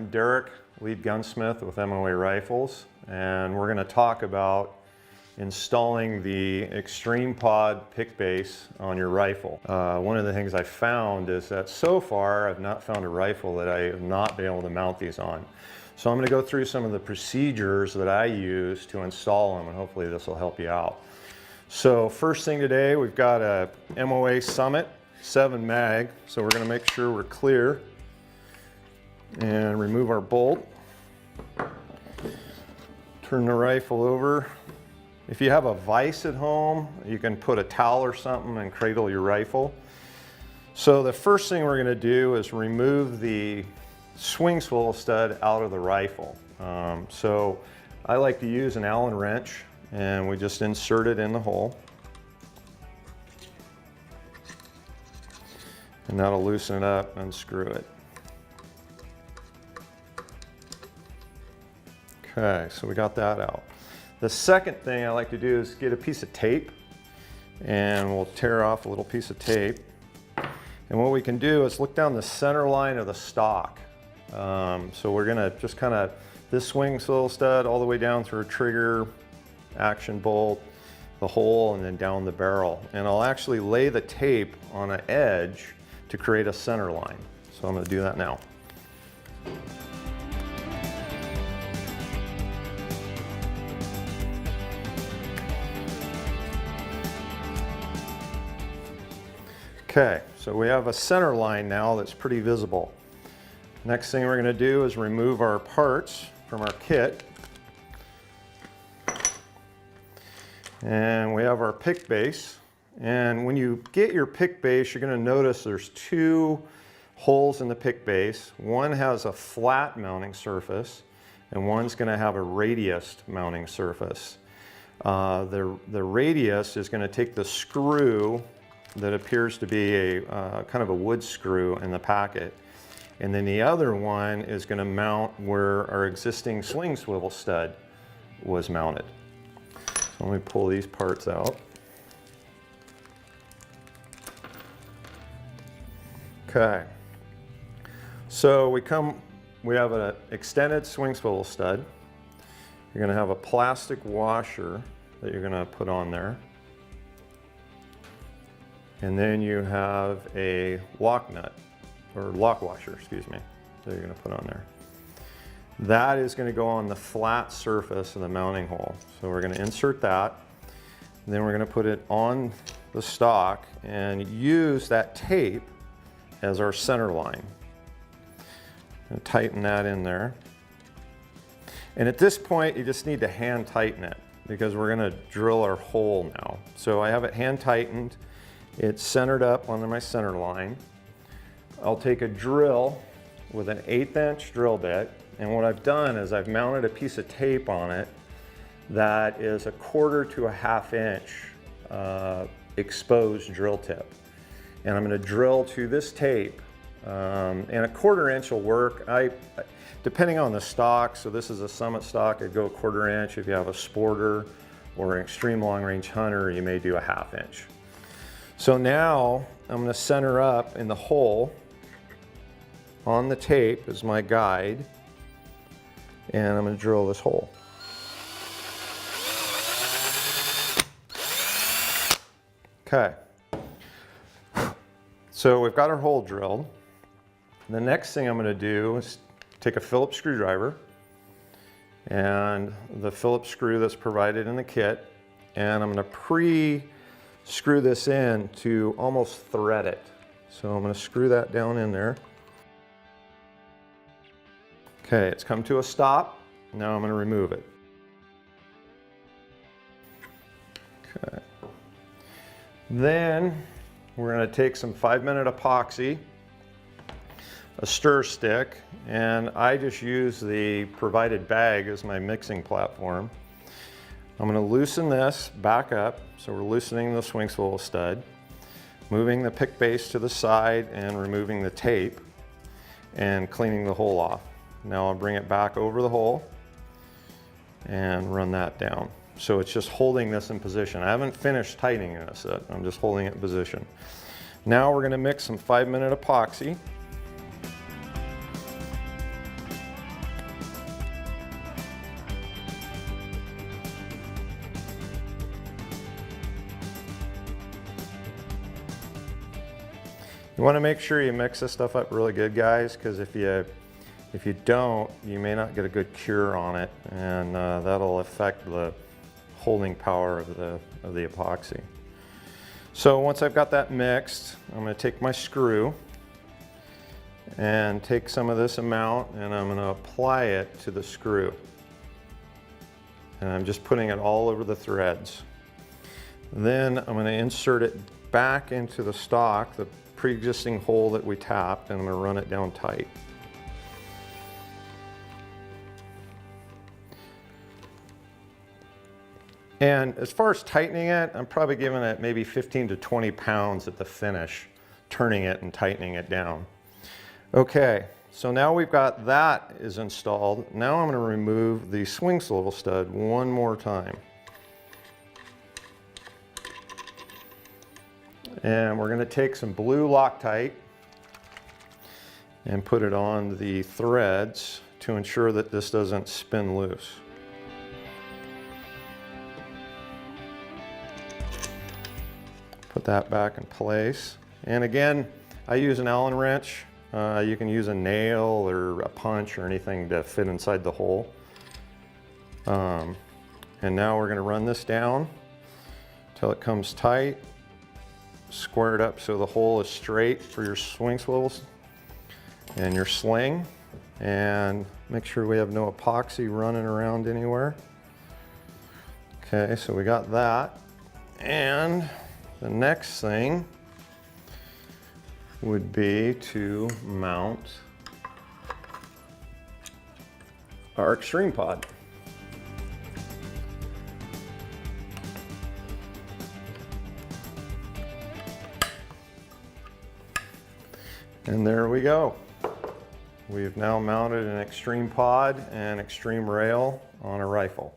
I'm Derek, lead gunsmith with MOA Rifles, and we're going to talk about installing the Extreme Pod pick base on your rifle. One of the things I found is that so far I've not found a rifle that I have not been able to mount these on. So I'm going to go through some of the procedures that I use to install them, and hopefully this will help you out. So first thing today, we've got a MOA Summit 7 mag, so we're going to make sure we're clear and remove our bolt. Turn the rifle over. If you have a vise at home, you can put a towel or something and cradle your rifle. So the first thing we're going to do is remove the swing swivel stud out of the rifle. So I like to use an Allen wrench, and we just insert it in the hole. And that'll loosen it up and screw it. Okay, so we got that out. The second thing I like to do is get a piece of tape, and we'll tear off a little piece of tape. And what we can do is look down the center line of the stock. So we're gonna just kind of, this swing swivel stud all the way down through a trigger, action bolt, the hole, and then down the barrel. And I'll actually lay the tape on an edge to create a center line. So I'm gonna do that now. Okay, so we have a center line now that's pretty visible. Next thing we're going to do is remove our parts from our kit. And we have our pick base. And when you get your pick base, you're going to notice there's two holes in the pick base. One has a flat mounting surface, and one's going to have a radiused mounting surface. The radius is going to take the screw that appears to be a kind of a wood screw in the packet. And then the other one is going to mount where our existing swing swivel stud was mounted. So let me pull these parts out. Okay. So we have an extended swing swivel stud. You're going to have a plastic washer that you're going to put on there. And then you have a lock nut, or lock washer, excuse me, that you're going to put on there. That is going to go on the flat surface of the mounting hole. So we're going to insert that, and then we're going to put it on the stock and use that tape as our center line. And tighten that in there. And at this point, you just need to hand tighten it, because we're going to drill our hole now. So I have it hand tightened. It's centered up on my center line. I'll take a drill with an 1/8 inch drill bit, and what I've done is I've mounted a piece of tape on it that is 1/4 to 1/2 inch exposed drill tip. And I'm going to drill to this tape, and 1/4 inch will work. Depending on the stock, so this is a Summit stock, I'd go 1/4 inch. If you have a Sporter or an extreme long range hunter, you may do 1/2 inch. So now I'm going to center up in the hole on the tape as my guide, and I'm going to drill this hole. Okay, so we've got our hole drilled. The next thing I'm going to do is take a Phillips screwdriver and the Phillips screw that's provided in the kit, and I'm going to screw this in to almost thread it. So I'm going to screw that down in there. Okay, it's come to a stop. Now I'm going to remove it. Okay. Then we're going to take some 5-minute epoxy, a stir stick, and I just use the provided bag as my mixing platform. I'm going to loosen this back up. So we're loosening the swing swivel stud, moving the pick base to the side and removing the tape and cleaning the hole off. Now I'll bring it back over the hole and run that down. So it's just holding this in position. I haven't finished tightening this yet. I'm just holding it in position. Now we're going to mix some 5-minute epoxy. You want to make sure you mix this stuff up really good, guys, because if you don't, you may not get a good cure on it, and that'll affect the holding power of the epoxy. So once I've got that mixed, I'm going to take my screw and take some of this amount, and I'm going to apply it to the screw. And I'm just putting it all over the threads. Then I'm going to insert it back into the stock, the pre-existing hole that we tapped, and I'm going to run it down tight. And as far as tightening it, I'm probably giving it maybe 15 to 20 pounds at the finish, turning it and tightening it down. Okay, so now we've got that is installed. Now I'm going to remove the swing swivel stud one more time. And we're going to take some blue Loctite and put it on the threads to ensure that this doesn't spin loose. Put that back in place. And again, I use an Allen wrench. You can use a nail or a punch or anything to fit inside the hole. And now we're going to run this down until it comes tight. Square it up so the hole is straight for your swing swivels and your sling. And make sure we have no epoxy running around anywhere. Okay, so we got that. And the next thing would be to mount our extreme pod. And there we go. We've now mounted an extreme pod and extreme rail on a rifle.